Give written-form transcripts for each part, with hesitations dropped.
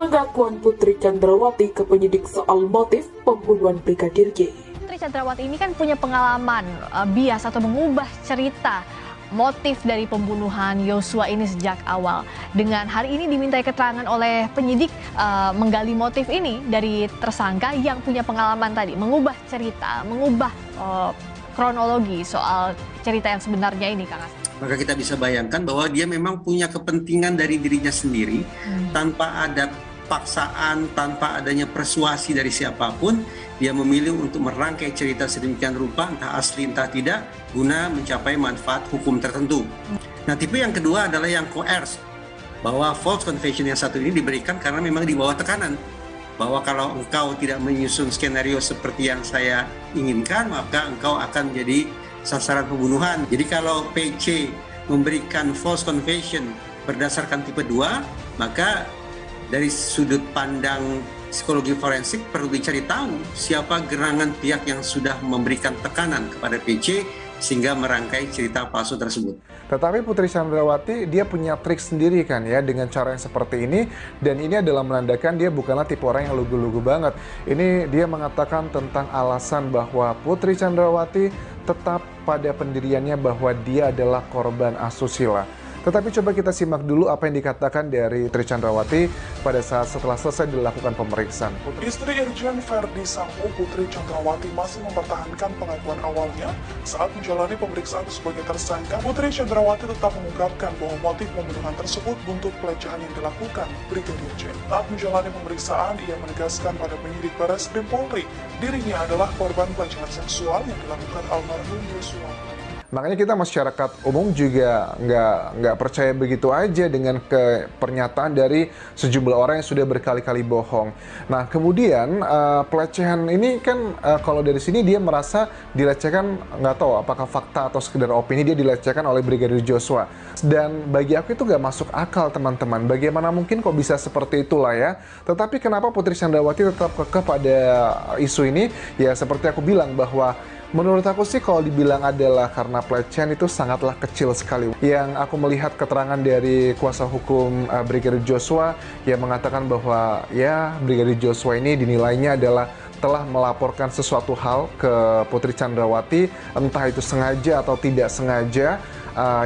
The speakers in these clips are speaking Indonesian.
Pengakuan Putri Chandrawati ke penyidik soal motif pembunuhan Brigadir J. Putri Chandrawati ini kan punya pengalaman bias atau mengubah cerita motif dari pembunuhan Yosua ini sejak awal. Dengan hari ini dimintai keterangan oleh penyidik menggali motif ini dari tersangka yang punya pengalaman tadi, mengubah cerita, mengubah kronologi soal cerita yang sebenarnya ini, Kang Asep. Maka kita bisa bayangkan bahwa dia memang punya kepentingan dari dirinya sendiri tanpa ada paksaan, tanpa adanya persuasi dari siapapun. Dia memilih untuk merangkai cerita sedemikian rupa, entah asli entah tidak, guna mencapai manfaat hukum tertentu. Nah, tipe yang kedua adalah yang coerce, bahwa false confession yang satu ini diberikan karena memang di bawah tekanan, bahwa kalau engkau tidak menyusun skenario seperti yang saya inginkan, maka engkau akan menjadi sasaran pembunuhan. Jadi kalau PC memberikan false confession berdasarkan tipe 2, maka dari sudut pandang psikologi forensik perlu dicari tahu siapa gerangan pihak yang sudah memberikan tekanan kepada PC sehingga merangkai cerita palsu tersebut. Tetapi Putri Chandrawati dia punya trik sendiri kan ya dengan cara yang seperti ini, dan ini adalah menandakan dia bukanlah tipe orang yang lugu-lugu banget. Ini dia mengatakan tentang alasan bahwa Putri Chandrawati tetap pada pendiriannya bahwa dia adalah korban asusila. Tetapi coba kita simak dulu apa yang dikatakan dari Putri Chandrawati pada saat setelah selesai dilakukan pemeriksaan. Istri Irjen Verdi Sambo, Putri Chandrawati, masih mempertahankan pengakuan awalnya saat menjalani pemeriksaan sebagai tersangka. Putri Chandrawati tetap mengungkapkan bahwa motif pembunuhan tersebut buntut pelecehan yang dilakukan Brigadir J. Saat menjalani pemeriksaan, ia menegaskan pada penyidik Barreskrim Polri, dirinya adalah korban pelecehan seksual yang dilakukan almarhum Yosua. Makanya kita masyarakat umum juga nggak percaya begitu aja dengan pernyataan dari sejumlah orang yang sudah berkali-kali bohong. Nah kemudian pelecehan ini kan kalau dari sini dia merasa dilecehkan, nggak tahu apakah fakta atau sekedar opini, dia dilecehkan oleh Brigadir Joshua. Dan bagi aku itu nggak masuk akal teman-teman. Bagaimana mungkin kok bisa seperti itulah ya. Tetapi kenapa Putri Chandrawati tetap kekeh pada isu ini? Ya seperti aku bilang bahwa menurut aku sih kalau dibilang adalah karena pelecehan itu sangatlah kecil sekali. Yang aku melihat keterangan dari kuasa hukum Brigadir Joshua yang mengatakan bahwa ya Brigadir Joshua ini dinilainya adalah telah melaporkan sesuatu hal ke Putri Chandrawati, entah itu sengaja atau tidak sengaja,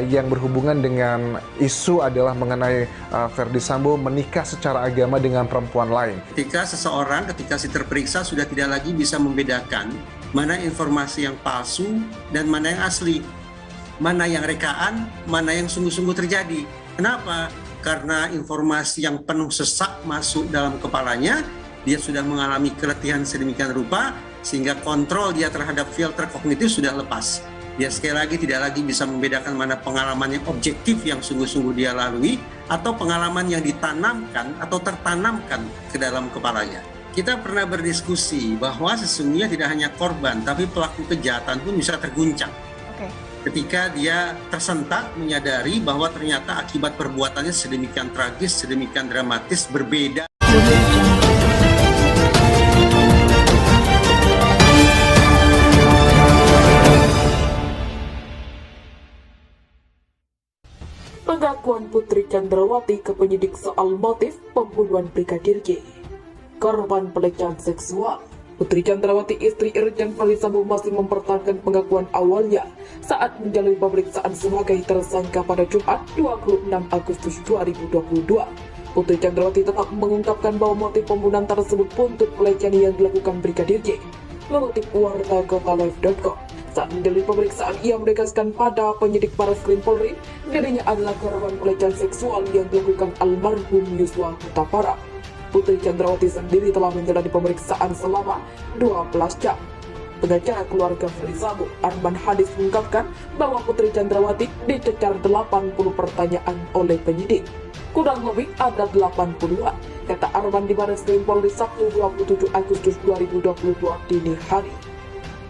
yang berhubungan dengan isu adalah mengenai Verdi Sambo menikah secara agama dengan perempuan lain. Ketika si terperiksa sudah tidak lagi bisa membedakan mana informasi yang palsu dan mana yang asli, mana yang rekaan, mana yang sungguh-sungguh terjadi. Kenapa? Karena informasi yang penuh sesak masuk dalam kepalanya, dia sudah mengalami keletihan sedemikian rupa, sehingga kontrol dia terhadap filter kognitif sudah lepas. Dia sekali lagi tidak lagi bisa membedakan mana pengalaman yang objektif yang sungguh-sungguh dia lalui, atau pengalaman yang ditanamkan atau tertanamkan ke dalam kepalanya. Kita pernah berdiskusi bahwa sesungguhnya tidak hanya korban, tapi pelaku kejahatan pun bisa terguncang. Ketika dia tersentak menyadari bahwa ternyata akibat perbuatannya sedemikian tragis, sedemikian dramatis, berbeda. Pengakuan Putri Chandrawati ke penyidik soal motif pembunuhan Brigadir J. Korban pelecehan seksual. Putri Chandrawati, istri Irjen Verdi Sambo, masih mempertahankan pengakuan awalnya saat menjalani pemeriksaan sebagai tersangka pada Jumat 26 Agustus 2022. Putri Chandrawati tetap mengungkapkan bahwa motif pembunuhan tersebut buntut pelecehan yang dilakukan Brigadir J. Mengutip warta Kotalive.com, saat menjalani pemeriksaan, ia menegaskan pada penyidik Barreskrim Polri, dirinya adalah korban pelecehan seksual yang dilakukan almarhum Yosua Huta Barat. Putri Chandrawati sendiri telah menjalani pemeriksaan selama 12 jam. Pengacara keluarga Verdi Sambo, Arman Hadis, mengungkapkan bahwa Putri Chandrawati dicecar 80 pertanyaan oleh penyidik. Kurang lebih ada 80-an, kata Arman di Barreskrim Polri Sabtu 27 Agustus 2022 dini hari.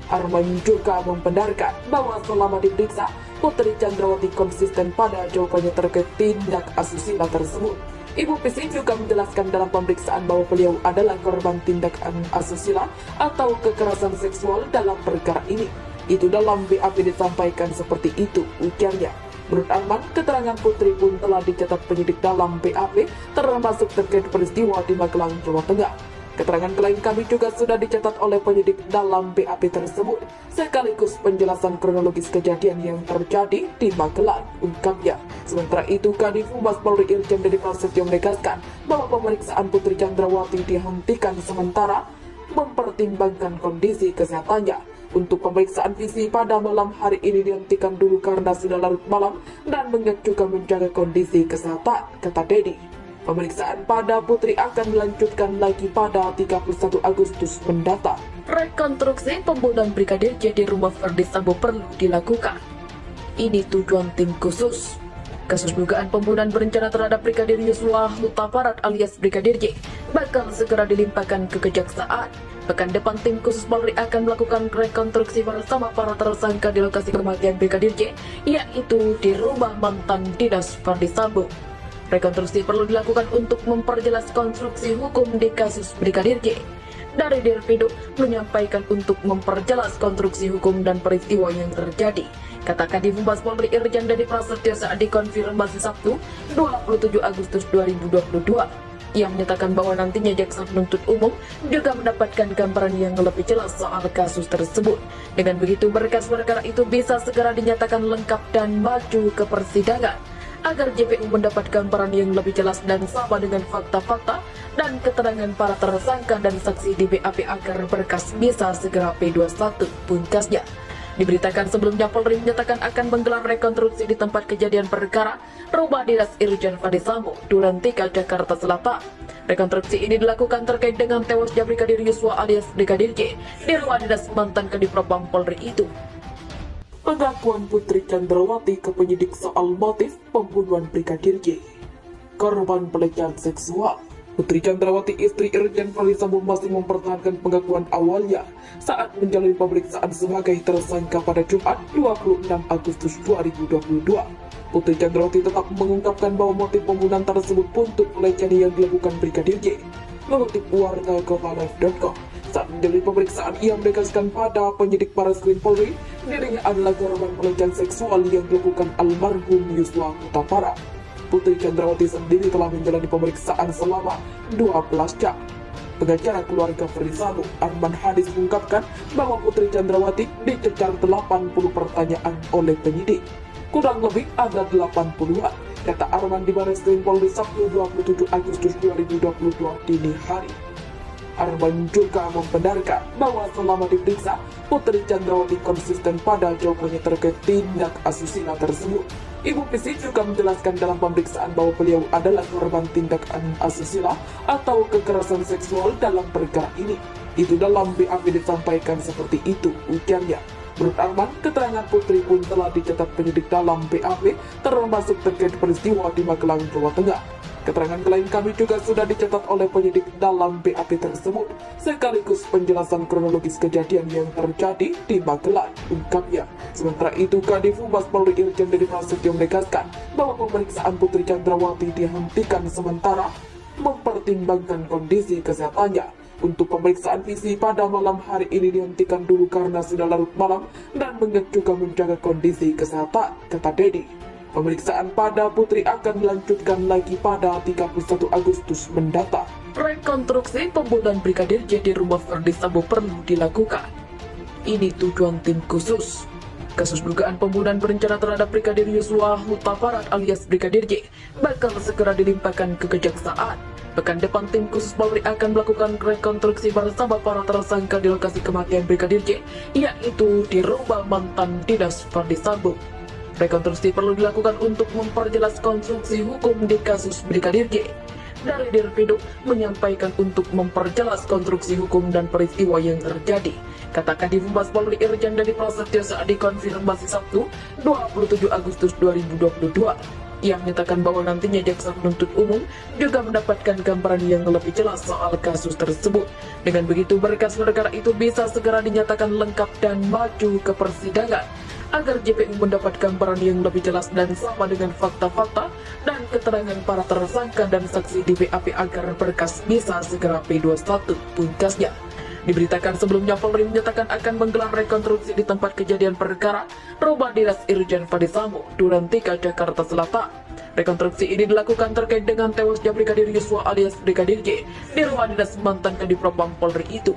Arman juga membenarkan bahwa selama diperiksa, Putri Chandrawati konsisten pada jawabannya terkait tindak asusila tersebut. Ibu PC juga menjelaskan dalam pemeriksaan bahwa beliau adalah korban tindakan asusila atau kekerasan seksual dalam perkara ini. Itu dalam BAP disampaikan seperti itu, ujarnya. Menurut Arman, keterangan Putri pun telah dicatat penyidik dalam BAP, termasuk terkait peristiwa di Magelang, Jawa Tengah. Keterangan klien kami juga sudah dicatat oleh penyidik dalam BAP tersebut, sekaligus penjelasan kronologis kejadian yang terjadi di Magelang, ungkapnya. Sementara itu, Kadif Humas Polri Irjen Deddy Prasetyo menegaskan bahwa pemeriksaan Putri Chandrawati dihentikan sementara mempertimbangkan kondisi kesehatannya. Untuk pemeriksaan visi pada malam hari ini dihentikan dulu karena sudah larut malam dan mengingat juga menjaga kondisi kesehatan, kata Deddy. Pemeriksaan pada Putri akan dilanjutkan lagi pada 31 Agustus mendatang. Rekonstruksi pembunuhan Brigadir J di rumah Verdi Sambo perlu dilakukan. Ini tujuan tim khusus. Kasus dugaan pembunuhan berencana terhadap Brigadir Yosua Huta Barat alias Brigadir J bakal segera dilimpahkan ke kejaksaan. Pekan depan tim khusus Polri akan melakukan rekonstruksi bersama para tersangka di lokasi kematian Brigadir J, yaitu di rumah mantan dinas Verdi Sambo. Rekonstruksi perlu dilakukan untuk memperjelas konstruksi hukum di kasus Brigadir J. Dari Dirpindo menyampaikan untuk memperjelas konstruksi hukum dan peristiwa yang terjadi. Kata Kadif Humas Polri Irjen Deddy Prasetyo saat dikonfirmasi Sabtu 27 Agustus 2022. Ia menyatakan bahwa nantinya jaksa penuntut umum juga mendapatkan gambaran yang lebih jelas soal kasus tersebut. Dengan begitu, berkas perkara itu bisa segera dinyatakan lengkap dan maju ke persidangan, agar JPU mendapat gambaran yang lebih jelas dan sama dengan fakta-fakta dan keterangan para tersangka dan saksi di BAP agar berkas bisa segera P21, pungkasnya. Diberitakan sebelumnya Polri menyatakan akan menggelar rekonstruksi di tempat kejadian perkara rumah dinas Irjen Verdi Sambo, Duren 3, Jakarta Selatan. Rekonstruksi ini dilakukan terkait dengan tewasnya Brigadir Yosua alias Brigadir J di rumah dinas mantan Kadif Propam Polri itu. Pengakuan Putri Chandrawati ke penyidik soal motif pembunuhan Brigadir J. Korban pelecehan seksual. Putri Chandrawati, istri Irjen Verdi Sambo, masih mempertahankan pengakuan awalnya saat menjalani pemeriksaan sebagai tersangka pada Jumat 26 Agustus 2022. Putri Chandrawati tetap mengungkapkan bahwa motif pembunuhan tersebut untuk pelecehan yang dilakukan Brigadir J. Mengutip warta kotalive.com, saat menjalani pemeriksaan ia menegaskan pada penyidik Barreskrim Polri dirinya adalah korban pelecehan seksual yang dilakukan almarhum Yosua Huta Barat. Putri Chandrawati sendiri telah menjalani pemeriksaan selama 12 jam. Pengacara keluarga Verdi Sambo, Arman Hadis, mengungkapkan bahwa Putri Chandrawati dicecar 80 pertanyaan oleh penyidik. Kurang lebih ada 80-an, kata Arman di Barreskrim Polri Sabtu 27 Agustus 2022 dini hari. Arman juga membenarkan bahwa selama diperiksa, Putri Chandrawati konsisten pada jawabannya terkait tindak asusila tersebut. Ibu Pisi juga menjelaskan dalam pemeriksaan bahwa beliau adalah korban tindakan asusila atau kekerasan seksual dalam perkara ini. Itu dalam BAP disampaikan seperti itu, ujarnya. Menurut Arman, keterangan Putri pun telah dicatat penyidik dalam BAP, termasuk terkait peristiwa di Magelang, Jawa Tengah. Keterangan klien kami juga sudah dicatat oleh penyidik dalam BAP tersebut, sekaligus penjelasan kronologis kejadian yang terjadi di Magelang, ungkapnya. Sementara itu, Kadif Humas Polri Irjen Deddy Prasetyo menegaskan bahwa pemeriksaan Putri Chandrawati dihentikan sementara mempertimbangkan kondisi kesehatannya. Untuk pemeriksaan visi pada malam hari ini dihentikan dulu karena sudah larut malam dan mengingat juga menjaga kondisi kesehatan, kata Deddy. Pemeriksaan pada Putri akan dilanjutkan lagi pada 31 Agustus mendatang. Rekonstruksi pembunuhan Brigadir J di rumah Verdi Sambo perlu dilakukan. Ini tujuan tim khusus. Kasus dugaan pembunuhan berencana terhadap Brigadir Yosua Huta Barat alias Brigadir J bakal segera dilimpahkan ke kejaksaan. Pekan depan tim khusus Polri akan melakukan rekonstruksi bersama para tersangka di lokasi kematian Brigadir J, yaitu di rumah mantan dinas Verdi Sambo. Rekonstruksi perlu dilakukan untuk memperjelas konstruksi hukum di kasus Brigadir J. Dari Dirpindo menyampaikan untuk memperjelas konstruksi hukum dan peristiwa yang terjadi. Kata Kadif Humas Polri Irjen Deddy Prasetyo saat dikonfirmasi Sabtu 27 Agustus 2022. Ia menyatakan bahwa nantinya jaksa penuntut umum juga mendapatkan gambaran yang lebih jelas soal kasus tersebut. Dengan begitu, berkas perkara itu bisa segera dinyatakan lengkap dan maju ke persidangan, agar JPU mendapat gambaran yang lebih jelas dan sama dengan fakta-fakta dan keterangan para tersangka dan saksi di BAP agar berkas bisa segera P21, pungkasnya. Diberitakan sebelumnya Polri menyatakan akan menggelar rekonstruksi di tempat kejadian perkara rumah dinas Irjen Verdi Sambo, Durantika, Jakarta Selatan. Rekonstruksi ini dilakukan terkait dengan tewasnya Brigadir Yosua alias Brigadir J di rumah dinas mantan Kadif Propam Polri itu.